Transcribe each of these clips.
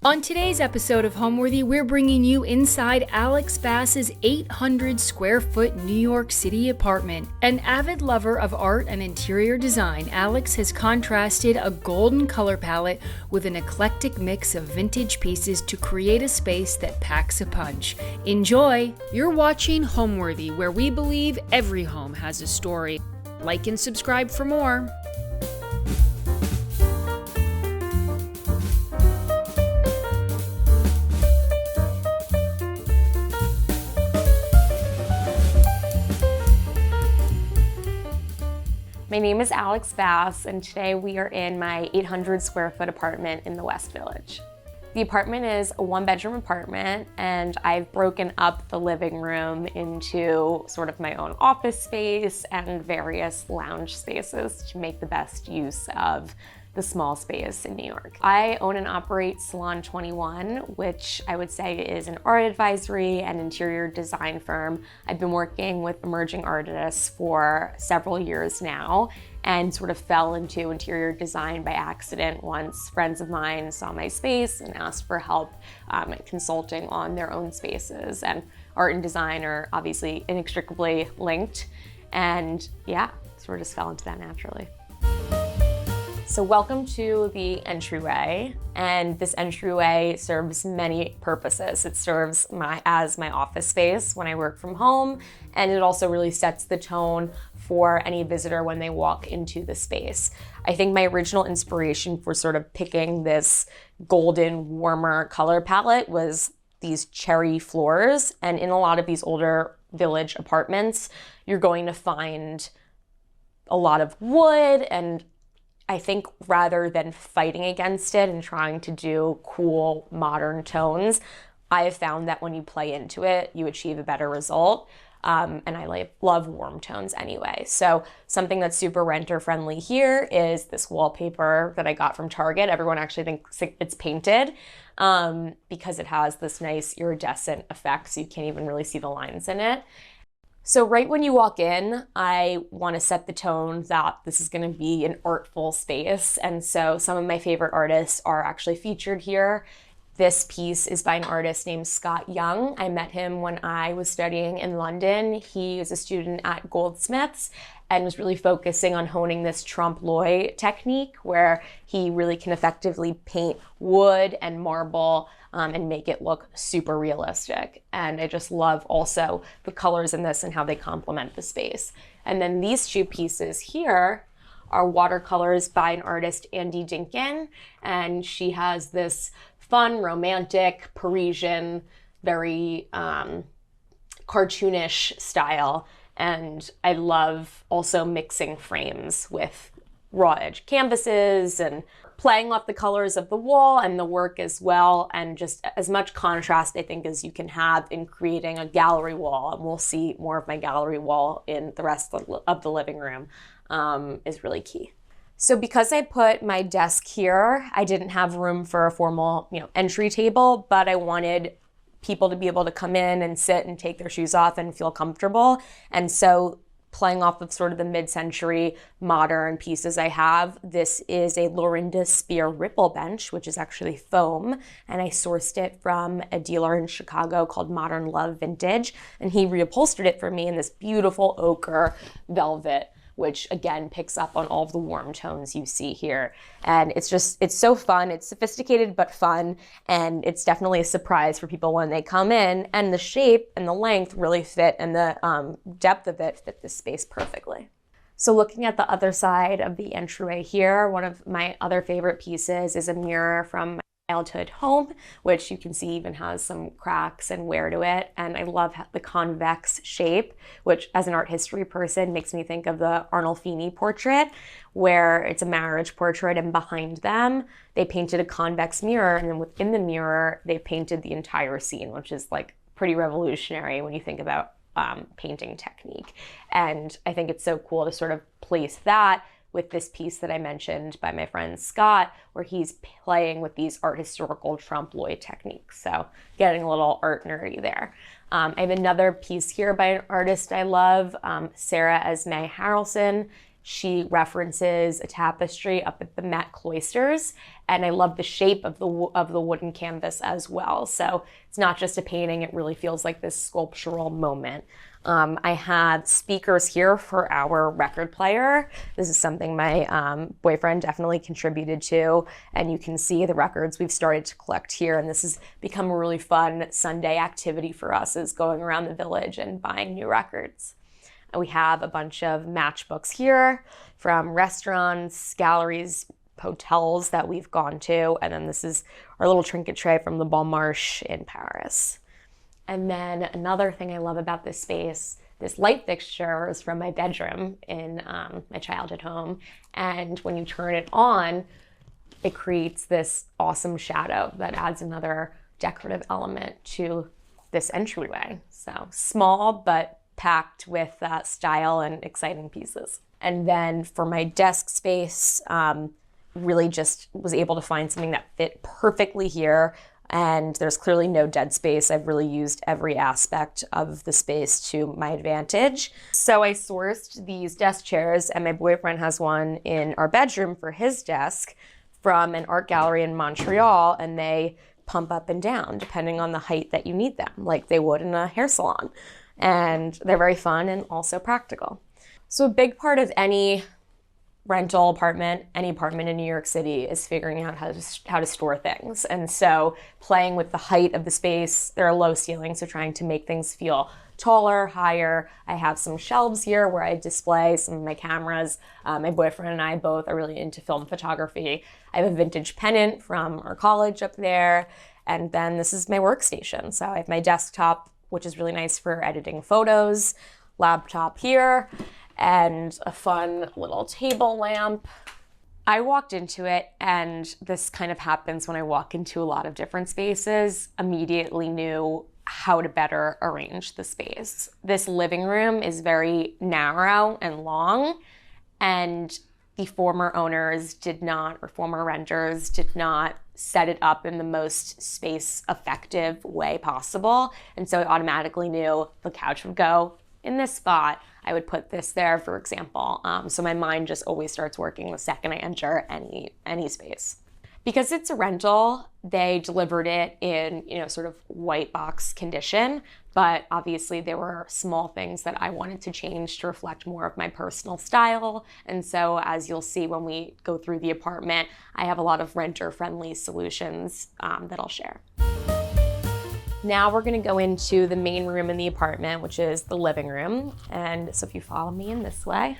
On today's episode of Homeworthy, we're bringing you inside Alex Bass's 800 square foot New York City apartment. An avid lover of art and interior design, Alex has contrasted a golden color palette with an eclectic mix of vintage pieces to create a space that packs a punch. Enjoy! You're watching Homeworthy, where we believe every home has a story. Like and subscribe for more. My name is Alex Bass, and today we are in my 800 square foot apartment in the West Village. The apartment is a one-bedroom apartment, and I've broken up the living room into sort of my own office space and various lounge spaces to make the best use of the small space in New York. I own and operate Salon 21, which I would say is an art advisory and interior design firm. I've been working with emerging artists for several years now and sort of fell into interior design by accident once friends of mine saw my space and asked for help consulting on their own spaces. And art and design are obviously inextricably linked. And yeah, sort of just fell into that naturally. So welcome to the entryway, and this entryway serves many purposes. It serves as my office space when I work from home, and it also really sets the tone for any visitor when they walk into the space. I think my original inspiration for sort of picking this golden, warmer color palette was these cherry floors, and in a lot of these older village apartments, you're going to find a lot of wood, and I think rather than fighting against it and trying to do cool modern tones, I have found that when you play into it, you achieve a better result. And I love warm tones anyway. So something that's super renter friendly here is this wallpaper that I got from Target. Everyone actually thinks it's painted because it has this nice iridescent effect, so you can't even really see the lines in it. So right when you walk in, I want to set the tone that this is going to be an artful space. And so some of my favorite artists are actually featured here. This piece is by an artist named Scott Young. I met him when I was studying in London. He was a student at Goldsmiths and was really focusing on honing this trompe-l'oeil technique where he really can effectively paint wood and marble and make it look super realistic. And I just love also the colors in this and how they complement the space. And then these two pieces here are watercolors by an artist, Andy Dinkin, and she has this fun, romantic, Parisian, very cartoonish style. And I love also mixing frames with raw edge canvases and playing off the colors of the wall and the work as well, and just as much contrast I think as you can have in creating a gallery wall. And we'll see more of my gallery wall in the rest of the living room is really key. So because I put my desk here, I didn't have room for a formal, entry table, but I wanted people to be able to come in and sit and take their shoes off and feel comfortable. And so playing off of sort of the mid-century modern pieces I have, this is a Lorinda Spear ripple bench, which is actually foam, and I sourced it from a dealer in Chicago called Modern Love Vintage, and he reupholstered it for me in this beautiful ochre velvet, which again picks up on all of the warm tones you see here. And it's so fun. It's sophisticated but fun, and it's definitely a surprise for people when they come in, and the shape and the length really fit, and the depth of it fit this space perfectly. So looking at the other side of the entryway here, one of my other favorite pieces is a mirror from my childhood home, which you can see even has some cracks and wear to it. And I love the convex shape, which as an art history person makes me think of the Arnolfini portrait, where it's a marriage portrait, and behind them, they painted a convex mirror, and then within the mirror, they painted the entire scene, which is like pretty revolutionary when you think about painting technique. And I think it's so cool to sort of place that with this piece that I mentioned by my friend Scott, where he's playing with these art historical trompe-l'oeil techniques. So getting a little art nerdy there. I have another piece here by an artist I love, Sarah Esme Harrelson. She references a tapestry up at the Met Cloisters, and I love the shape of the wooden canvas as well. So it's not just a painting, it really feels like this sculptural moment. I have speakers here for our record player. This is something my boyfriend definitely contributed to, and you can see the records we've started to collect here, and this has become a really fun Sunday activity for us, is going around the village and buying new records. And we have a bunch of matchbooks here from restaurants, galleries, hotels that we've gone to, and then this is our little trinket tray from the Bon Marche in Paris. And then another thing I love about this space, this light fixture is from my bedroom in my childhood home. And when you turn it on, it creates this awesome shadow that adds another decorative element to this entryway. So small, but packed with style and exciting pieces. And then for my desk space, really just was able to find something that fit perfectly here. And there's clearly no dead space. I've really used every aspect of the space to my advantage. So I sourced these desk chairs, and my boyfriend has one in our bedroom for his desk from an art gallery in Montreal, and they pump up and down depending on the height that you need them, like they would in a hair salon. And they're very fun and also practical. So a big part of any rental apartment, any apartment in New York City, is figuring out how to store things. And so playing with the height of the space, there are low ceilings, so trying to make things feel taller, higher. I have some shelves here where I display some of my cameras. My boyfriend and I both are really into film photography. I have a vintage pennant from our college up there. And then this is my workstation. So I have my desktop, which is really nice for editing photos, laptop here, and a fun little table lamp. I walked into it, and this kind of happens when I walk into a lot of different spaces, immediately knew how to better arrange the space. This living room is very narrow and long, and the former owners did not, or former renters did not set it up in the most space effective way possible. And so I automatically knew the couch would go in this spot. I would put this there, for example. So my mind just always starts working the second I enter any space. Because it's a rental, they delivered it in, sort of white box condition, but obviously there were small things that I wanted to change to reflect more of my personal style. And so as you'll see when we go through the apartment, I have a lot of renter-friendly solutions that I'll share. Now we're gonna go into the main room in the apartment, which is the living room. And so if you follow me in this way,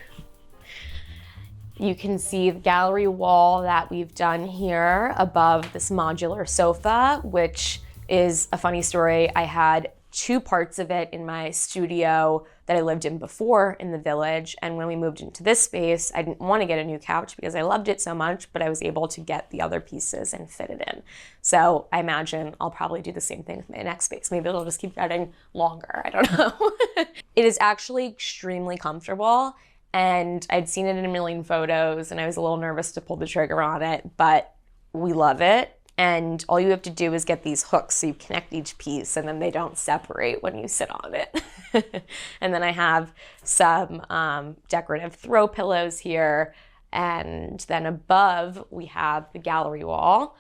you can see the gallery wall that we've done here above this modular sofa, which is a funny story. I had two parts of it in my studio that I lived in before in the village. And when we moved into this space, I didn't want to get a new couch because I loved it so much, but I was able to get the other pieces and fit it in. So I imagine I'll probably do the same thing with my next space. Maybe it'll just keep getting longer. I don't know. It is actually extremely comfortable. And I'd seen it in a million photos, and I was a little nervous to pull the trigger on it, but we love it. And all you have to do is get these hooks so you connect each piece, and then they don't separate when you sit on it. And then I have some decorative throw pillows here. And then above, we have the gallery wall.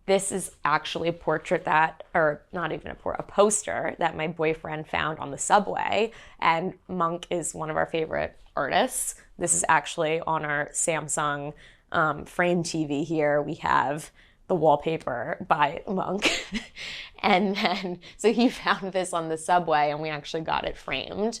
This is actually a portrait or not even a poster that my boyfriend found on the subway. And Monk is one of our favorite artists. This is actually on our Samsung frame TV here. We have the wallpaper by Monk. And then, so he found this on the subway, and we actually got it framed.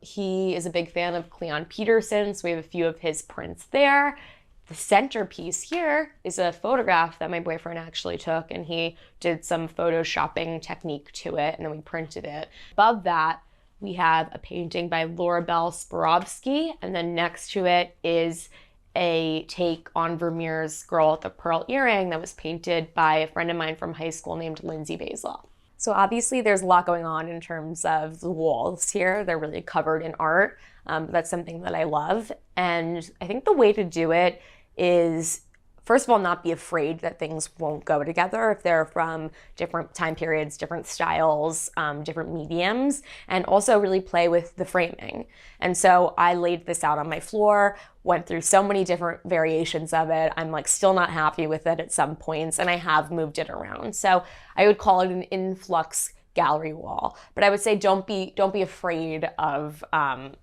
He is a big fan of Cleon Peterson, so we have a few of his prints there. The centerpiece here is a photograph that my boyfriend actually took, and he did some photoshopping technique to it, and then we printed it. Above that, we have a painting by Laura Bell Swarovski, and then next to it is a take on Vermeer's Girl with the Pearl Earring that was painted by a friend of mine from high school named Lindsay Basil. So obviously there's a lot going on in terms of the walls here. They're really covered in art. That's something that I love. And I think the way to do it is first of all, not be afraid that things won't go together if they're from different time periods, different styles, different mediums, and also really play with the framing. And so I laid this out on my floor, went through so many different variations of it. I'm like still not happy with it at some points, and I have moved it around. So I would call it an influx gallery wall. But I would say don't be afraid of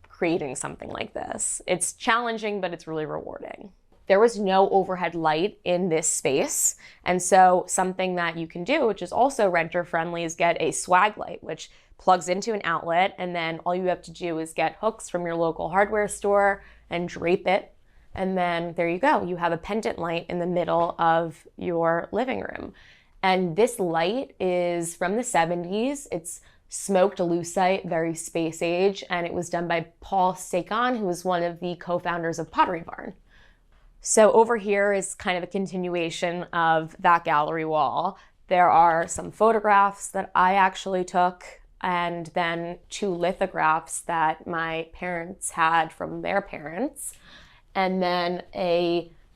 creating something like this. It's challenging, but it's really rewarding. There was no overhead light in this space. And so something that you can do, which is also renter friendly, is get a swag light, which plugs into an outlet. And then all you have to do is get hooks from your local hardware store and drape it. And then there you go. You have a pendant light in the middle of your living room. And this light is from the 70s. It's smoked lucite, very space age. And it was done by Paul Sagan, who was one of the co-founders of Pottery Barn. So over here is kind of a continuation of that gallery wall. There are some photographs that I actually took, and then 2 lithographs that my parents had from their parents. And then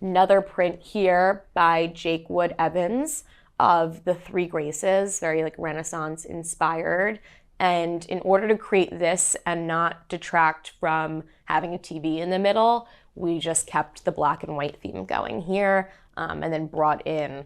another print here by Jake Wood Evans of the 3 Graces, very like Renaissance inspired. And in order to create this and not detract from having a TV in the middle, we just kept the black and white theme going here, and then brought in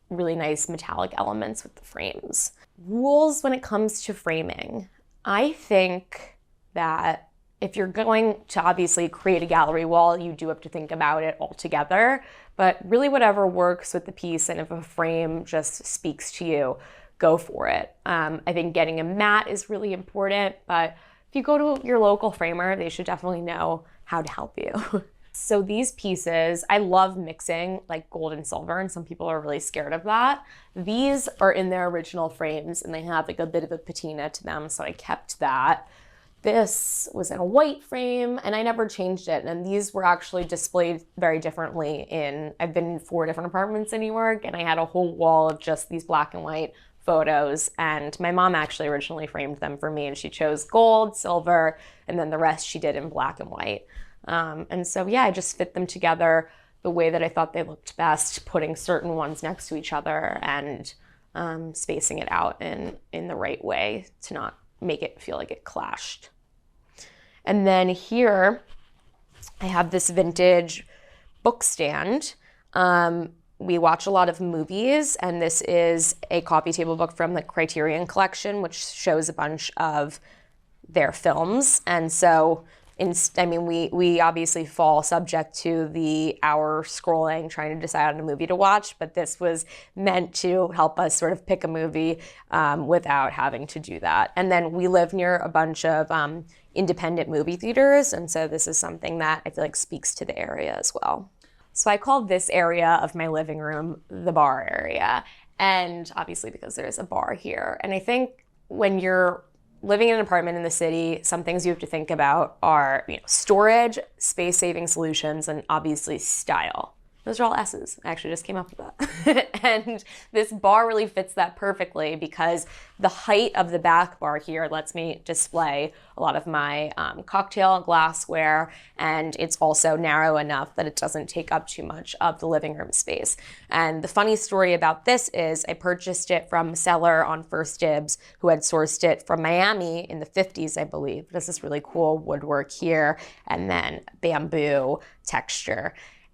really nice metallic elements with the frames. Rules when it comes to framing. I think that if you're going to obviously create a gallery wall, you do have to think about it all together, but really whatever works with the piece, and if a frame just speaks to you, go for it. I think getting a mat is really important, but if you go to your local framer, they should definitely know how to help you. So these pieces, I love mixing like gold and silver, and some people are really scared of that. These are in their original frames and they have like a bit of a patina to them, so I kept that. This was in a white frame and I never changed it. And these were actually displayed very differently I've been in 4 different apartments in New York, and I had a whole wall of just these black and white photos, and my mom actually originally framed them for me, and she chose gold, silver, and then the rest she did in black and white. And so yeah, I just fit them together the way that I thought they looked best, putting certain ones next to each other and spacing it out in the right way to not make it feel like it clashed. And then here I have this vintage book stand. We watch a lot of movies, and this is a coffee table book from the Criterion Collection, which shows a bunch of their films. And so, we obviously fall subject to the hour scrolling, trying to decide on a movie to watch, but this was meant to help us sort of pick a movie without having to do that. And then we live near a bunch of independent movie theaters, and so this is something that I feel like speaks to the area as well. So I call this area of my living room the bar area, and obviously because there's a bar here. And I think when you're living in an apartment in the city, some things you have to think about are, storage, space-saving solutions, and obviously style. Those are all S's. I actually just came up with that. And this bar really fits that perfectly because the height of the back bar here lets me display a lot of my cocktail glassware, and it's also narrow enough that it doesn't take up too much of the living room space. And the funny story about this is I purchased it from a seller on First Dibs who had sourced it from Miami in the 50s, I believe. There's this really cool woodwork here and then bamboo texture.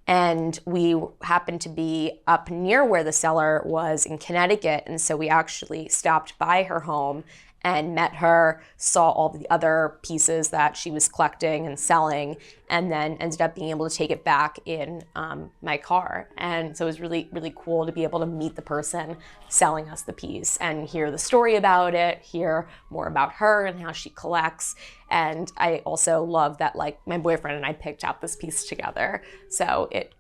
And we happened to be up near where the seller was in Connecticut. And so we actually stopped by her home and met her, saw all the other pieces that she was collecting and selling, and then ended up being able to take it back in my car. And so it was really, really cool to be able to meet the person selling us the piece and hear the story about it, hear more about her and how she collects. And I also love that my boyfriend and I picked out this piece together. So it,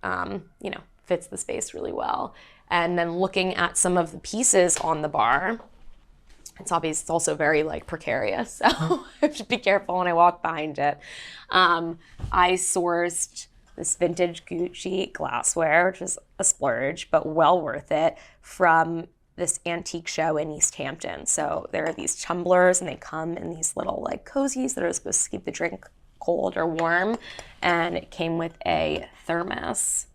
fits the space really well. And then looking at some of the pieces on the bar, it's obvious it's also very precarious, so I have to be careful when I walk behind it. I sourced this vintage Gucci glassware, which is a splurge, but well worth it, from this antique show in East Hampton. So there are these tumblers, and they come in these little cozies that are supposed to keep the drink cold or warm, and it came with a thermos.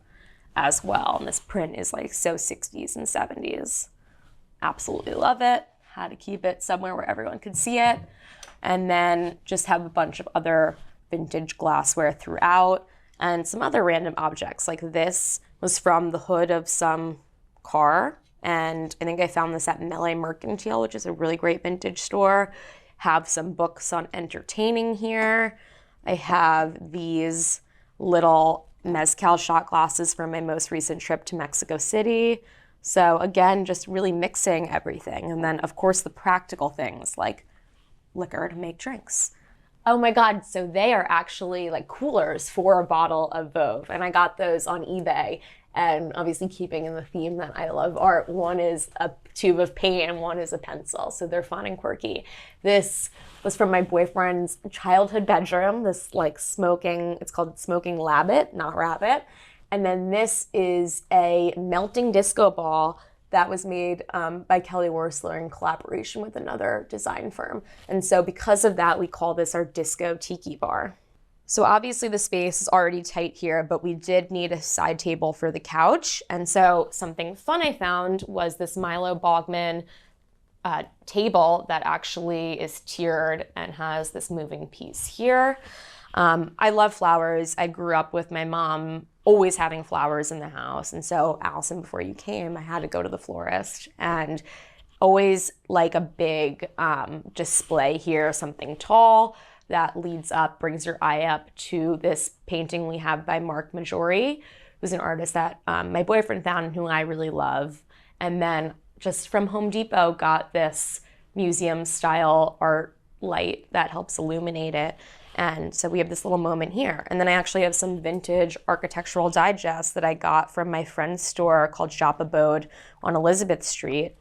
as well. And this print is like so 60s and 70s. Absolutely love it. Had to keep it somewhere where everyone could see it. And then just have a bunch of other vintage glassware throughout and some other random objects. Like this was from the hood of some car. And I think I found this at Melee Mercantile, which is a really great vintage store. Have some books on entertaining here. I have these little mezcal shot glasses from my most recent trip to Mexico City. So again, just really mixing everything. And then of course the practical things like liquor to make drinks. Oh my God, so they are actually like coolers for a bottle of Veuve. And I got those on eBay. And obviously keeping in the theme that I love art, one is a tube of paint and one is a pencil. So they're fun and quirky. This was from my boyfriend's childhood bedroom, this like smoking, it's called Smoking Labbit, not rabbit. And then this is a melting disco ball that was made by Kelly Worsler in collaboration with another design firm. And so because of that, we call this our disco tiki bar. So obviously the space is already tight here, but we did need a side table for the couch. And so something fun I found was this Milo Bogman table that actually is tiered and has this moving piece here. I love flowers. I grew up with my mom always having flowers in the house. And so Allison, before you came, I had to go to the florist and always like a big display here, something tall that leads up, brings your eye up to this painting we have by Mark Majori, who's an artist that my boyfriend found and who I really love. And then just from Home Depot got this museum style art light that helps illuminate it. And so we have this little moment here. And then I actually have some vintage architectural digests that I got from my friend's store called Shop Abode on Elizabeth Street.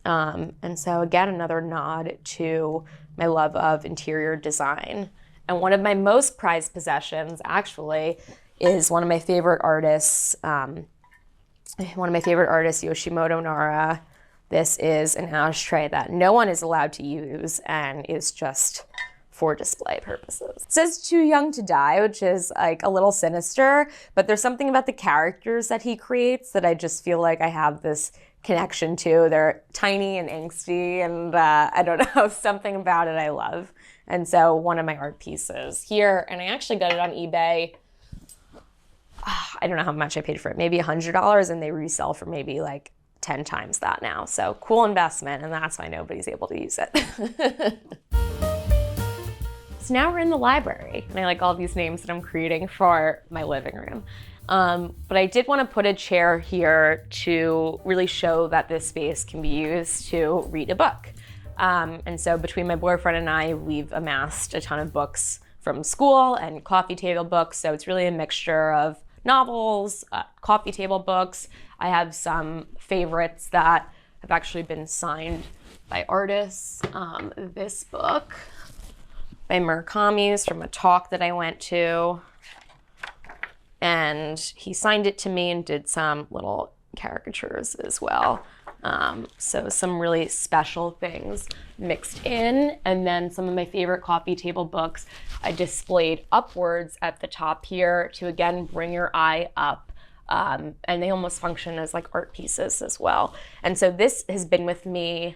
And so again, another nod to my love of interior design. And one of my most prized possessions actually is one of my favorite artists, Yoshimoto Nara. This is an ashtray that no one is allowed to use and is just for display purposes. It says Too Young to Die, which is like a little sinister, but there's something about the characters that he creates that I just feel like I have this connection to. They're tiny and angsty, and I don't know, something about it I love. And so one of my art pieces here, and I actually got it on eBay. I don't know how much I paid for it, maybe $100, and they resell for maybe like 10 times that now. So cool investment, and that's why nobody's able to use it. So now we're in the library, and I like all these names that I'm creating for my living room. But I did want to put a chair here to really show that this space can be used to read a book. And so between my boyfriend and I, we've amassed a ton of books from school and coffee table books. So it's really a mixture of novels, coffee table books. I have some favorites that have actually been signed by artists. This book by Murakami is from a talk that I went to. And he signed it to me and did some little caricatures as well. So some really special things mixed in. And then some of my favorite coffee table books I displayed upwards at the top here to, again, bring your eye up. And they almost function as like art pieces as well. And so this has been with me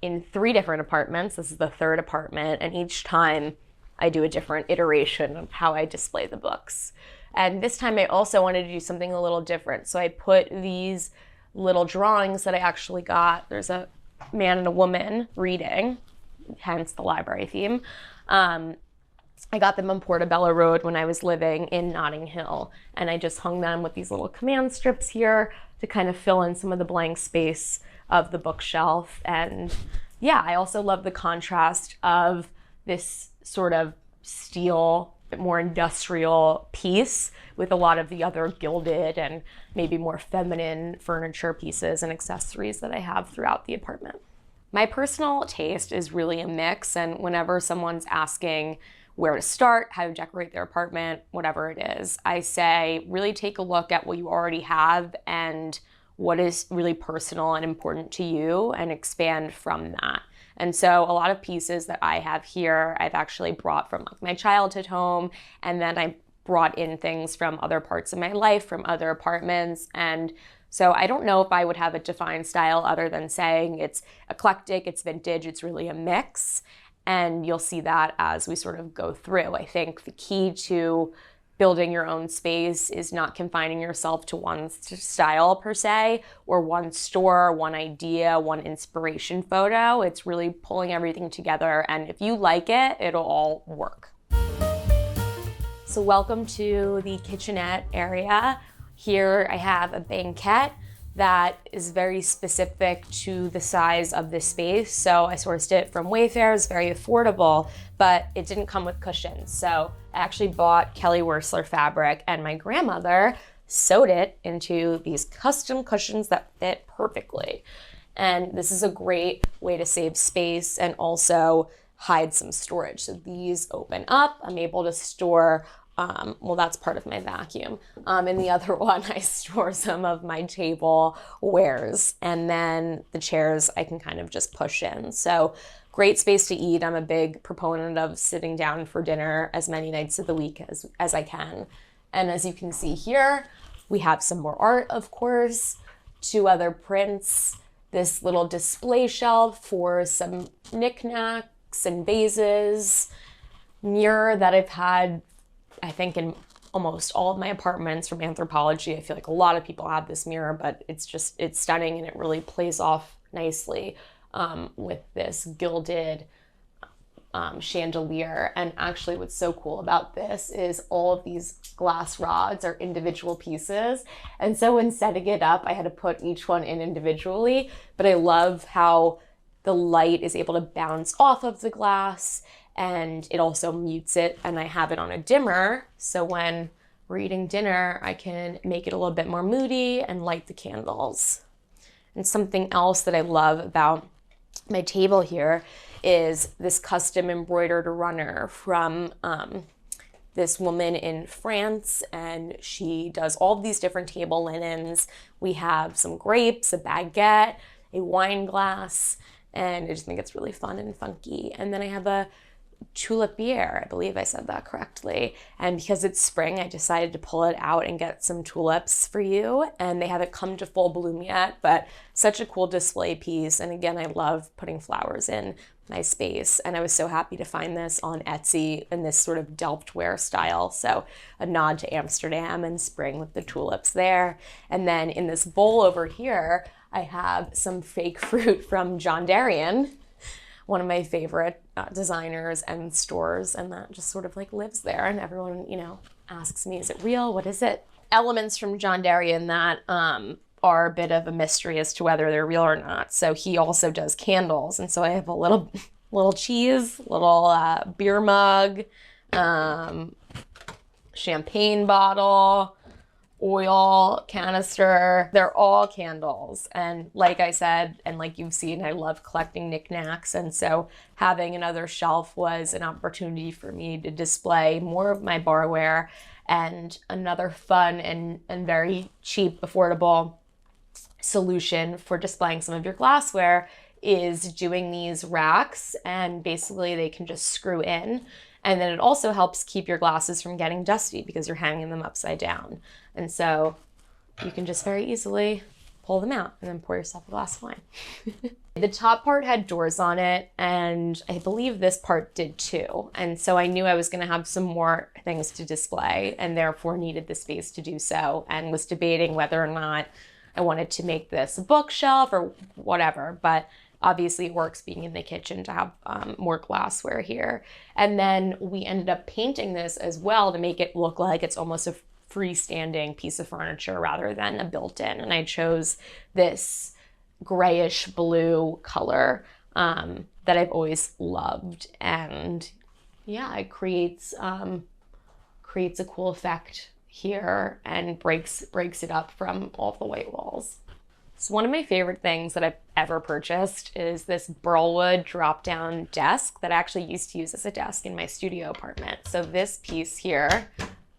in 3 different apartments. This is the 3rd apartment. And each time I do a different iteration of how I display the books. And this time I also wanted to do something a little different. So I put these little drawings that I actually got. There's a man and a woman reading, hence the library theme. I got them on Portobello Road when I was living in Notting Hill. And I just hung them with these little command strips here to kind of fill in some of the blank space of the bookshelf. And yeah, I also love the contrast of this sort of steel, more industrial piece with a lot of the other gilded and maybe more feminine furniture pieces and accessories that I have throughout the apartment. My personal taste is really a mix, and whenever someone's asking where to start, how to decorate their apartment, whatever it is, I say really take a look at what you already have and what is really personal and important to you and expand from that. And so a lot of pieces that I have here, I've actually brought from like my childhood home, and then I brought in things from other parts of my life, from other apartments. And so I don't know if I would have a defined style other than saying it's eclectic, it's vintage, it's really a mix. And you'll see that as we sort of go through. I think the key to building your own space is not confining yourself to one style per se, or one store, one idea, one inspiration photo. It's really pulling everything together, and if you like it, it'll all work. So welcome to the kitchenette area. Here I have a banquette that is very specific to the size of this space. So I sourced it from Wayfair. It's very affordable, but it didn't come with cushions. So I actually bought Kelly Wearstler fabric, and my grandmother sewed it into these custom cushions that fit perfectly. And this is a great way to save space and also hide some storage. So these open up. I'm able to store well, that's part of my vacuum. In the other one, I store some of my table wares, and then the chairs I can kind of just push in. So great space to eat. I'm a big proponent of sitting down for dinner as many nights of the week as I can. And as you can see here, we have some more art, of course, 2 other prints, this little display shelf for some knickknacks and vases, mirror that I've had I think in almost all of my apartments from Anthropology. I feel like a lot of people have this mirror, but it's stunning, and it really plays off nicely with this gilded chandelier. And actually what's so cool about this is all of these glass rods are individual pieces. And so when setting it up, I had to put each one in individually, but I love how the light is able to bounce off of the glass, and it also mutes it, and I have it on a dimmer, so when we're eating dinner, I can make it a little bit more moody and light the candles. And something else that I love about my table here is this custom embroidered runner from this woman in France, and she does all of these different table linens. We have some grapes, a baguette, a wine glass, and I just think it's really fun and funky. And then I have a tulipier, I believe I said that correctly. And because it's spring, I decided to pull it out and get some tulips for you. And they haven't come to full bloom yet, but such a cool display piece. And again, I love putting flowers in my space. And I was so happy to find this on Etsy in this sort of Delftware style. So a nod to Amsterdam and spring with the tulips there. And then in this bowl over here, I have some fake fruit from John Darien, one of my favorite designers and stores, and that just sort of like lives there, and everyone, asks me, is it real? What is it? Elements from John Darien that are a bit of a mystery as to whether they're real or not. So he also does candles, and so I have a little cheese, little beer mug, champagne bottle, oil canister. They're all candles. And like I said, and like you've seen, I love collecting knickknacks. And so having another shelf was an opportunity for me to display more of my barware. And another fun and very cheap, affordable solution for displaying some of your glassware is doing these racks, and basically they can just screw in. And then it also helps keep your glasses from getting dusty because you're hanging them upside down. And so you can just very easily pull them out and then pour yourself a glass of wine. The top part had doors on it, and I believe this part did too. And so I knew I was going to have some more things to display, and therefore needed the space to do so, and was debating whether or not I wanted to make this a bookshelf or whatever. But obviously it works being in the kitchen to have more glassware here. And then we ended up painting this as well to make it look like it's almost a freestanding piece of furniture rather than a built-in. And I chose this grayish blue color that I've always loved. And yeah, it creates a cool effect here and breaks it up from all the white walls. So one of my favorite things that I've ever purchased is this burlwood drop-down desk that I actually used to use as a desk in my studio apartment. So this piece here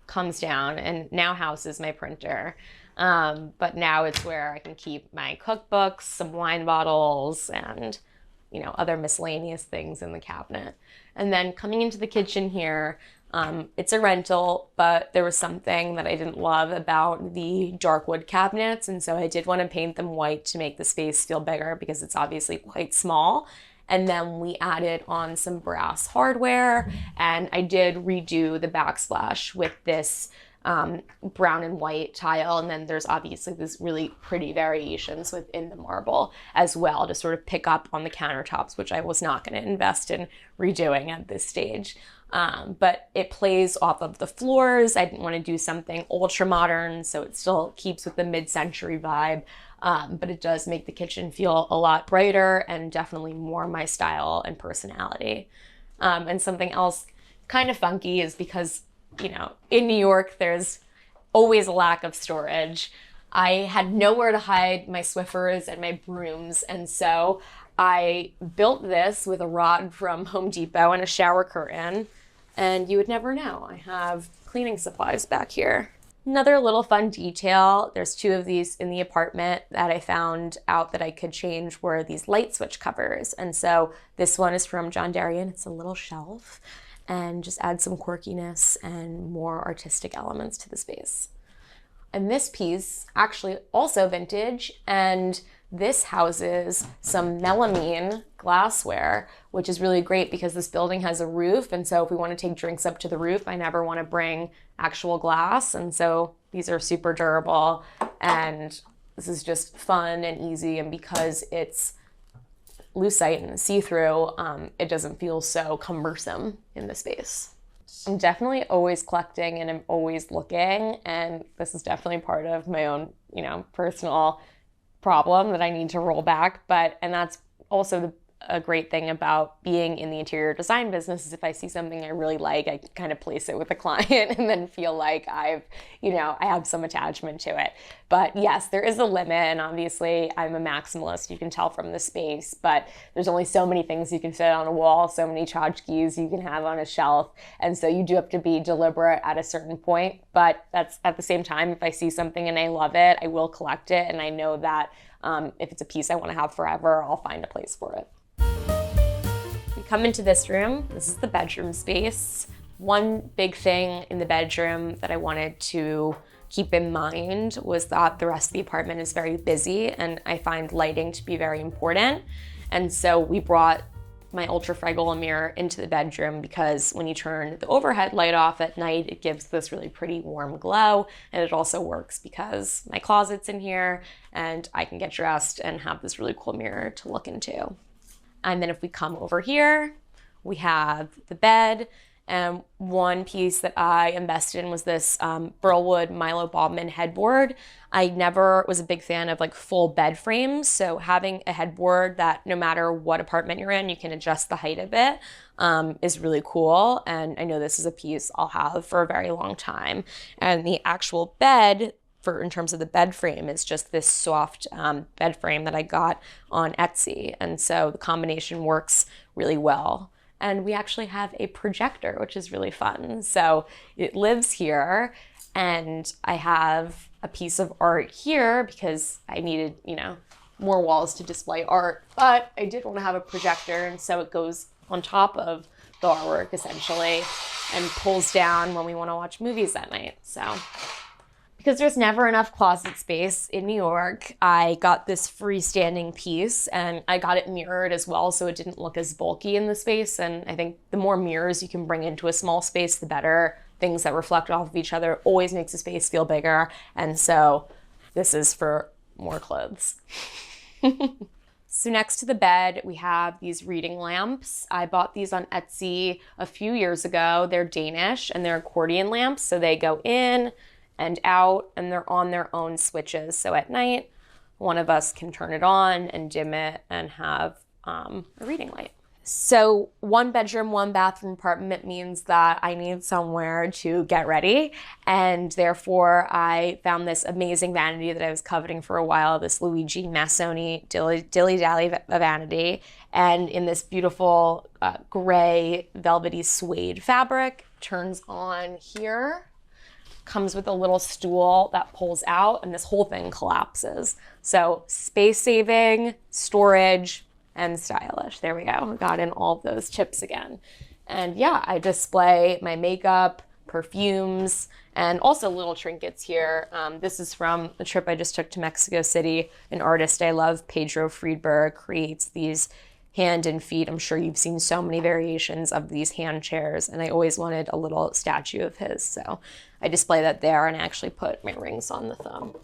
comes down and now houses my printer. But now it's where I can keep my cookbooks, some wine bottles, and other miscellaneous things in the cabinet. And then coming into the kitchen here, It's a rental, but there was something that I didn't love about the dark wood cabinets, and so I did want to paint them white to make the space feel bigger because it's obviously quite small. And then we added on some brass hardware, and I did redo the backsplash with this brown and white tile, and then there's obviously this really pretty variations within the marble as well to sort of pick up on the countertops, which I was not going to invest in redoing at this stage. But it plays off of the floors. I didn't want to do something ultra modern, so it still keeps with the mid-century vibe, but it does make the kitchen feel a lot brighter and definitely more my style and personality. And something else kind of funky is because, you know, in New York, there's always a lack of storage. I had nowhere to hide my Swiffers and my brooms, and so I built this with a rod from Home Depot and a shower curtain, and you would never know. I have cleaning supplies back here. Another little fun detail, there's 2 of these in the apartment that I found out that I could change were these light switch covers. And so this one is from John Darien. It's a little shelf and just adds some quirkiness and more artistic elements to the space. And this piece, actually also vintage, and this houses some melamine glassware, which is really great because this building has a roof. And so if we want to take drinks up to the roof, I never want to bring actual glass. And so these are super durable, and this is just fun and easy. And because it's lucite and see-through, it doesn't feel so cumbersome in the space. I'm definitely always collecting and I'm always looking, and this is definitely part of my own, you know, personal problem that I need to roll back. And that's also a great thing about being in the interior design business is if I see something I really like, I kind of place it with a client and then feel like I have some attachment to it. But yes, there is a limit, and obviously I'm a maximalist, you can tell from the space, but there's only so many things you can fit on a wall, so many tchotchkes you can have on a shelf, and so you do have to be deliberate at a certain point. But that's at the same time, if I see something and I love it, I will collect it, and I know that if it's a piece I want to have forever, I'll find a place for it. We come into this room. This is the bedroom space. One big thing in the bedroom that I wanted to keep in mind was that the rest of the apartment is very busy, and I find lighting to be very important. And so we brought my ultra Fregola mirror into the bedroom because when you turn the overhead light off at night, it gives this really pretty warm glow. And it also works because my closet's in here and I can get dressed and have this really cool mirror to look into. And then if we come over here, we have the bed. And one piece that I invested in was this Burlwood Milo Baldwin headboard. I never was a big fan of like full bed frames. So having a headboard that no matter what apartment you're in, you can adjust the height of it is really cool. And I know this is a piece I'll have for a very long time. And the actual bed, in terms of the bed frame, is just this soft bed frame that I got on Etsy. And so the combination works really well. And we actually have a projector, which is really fun. So it lives here, and I have a piece of art here because I needed, more walls to display art, but I did want to have a projector, and so it goes on top of the artwork essentially and pulls down when we want to watch movies at night. So because there's never enough closet space in New York, I got this freestanding piece, and I got it mirrored as well so it didn't look as bulky in the space. And I think the more mirrors you can bring into a small space, the better. Things that reflect off of each other always makes a space feel bigger. And so this is for more clothes. So next to the bed, we have these reading lamps. I bought these on Etsy a few years ago. They're Danish and they're accordion lamps. So they go in and out, and they're on their own switches. So at night, one of us can turn it on and dim it and have a reading light. So 1 bedroom, 1 bathroom apartment means that I need somewhere to get ready. And therefore I found this amazing vanity that I was coveting for a while, this Luigi Massoni Dilly Dally Vanity. And in this beautiful gray velvety suede fabric, turns on here. Comes with a little stool that pulls out, and this whole thing collapses. So space saving, storage, and stylish. There we go. Got in all of those chips again. And yeah, I display my makeup, perfumes, and also little trinkets here. This is from a trip I just took to Mexico City. An artist I love, Pedro Friedberg, creates these hand and feet. I'm sure you've seen so many variations of these hand chairs, and I always wanted a little statue of his. So I display that there, and I actually put my rings on the thumb.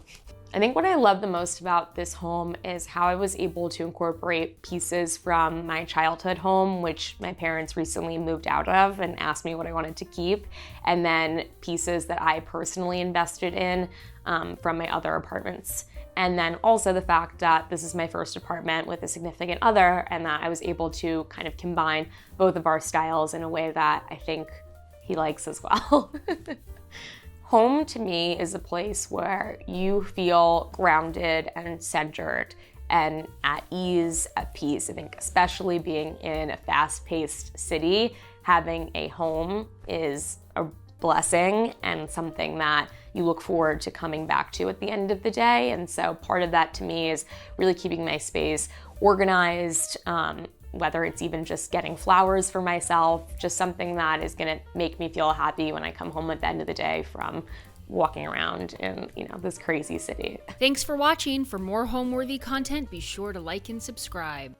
I think what I love the most about this home is how I was able to incorporate pieces from my childhood home, which my parents recently moved out of and asked me what I wanted to keep, and then pieces that I personally invested in from my other apartments. And then also the fact that this is my first apartment with a significant other, and that I was able to kind of combine both of our styles in a way that I think he likes as well. Home to me is a place where you feel grounded and centered and at ease, at peace. I think especially being in a fast-paced city, having a home is a blessing and something that you look forward to coming back to at the end of the day. And so part of that to me is really keeping my space organized, whether it's even just getting flowers for myself, just something that is gonna make me feel happy when I come home at the end of the day from walking around in, this crazy city. Thanks for watching. For more Homeworthy content, be sure to like and subscribe.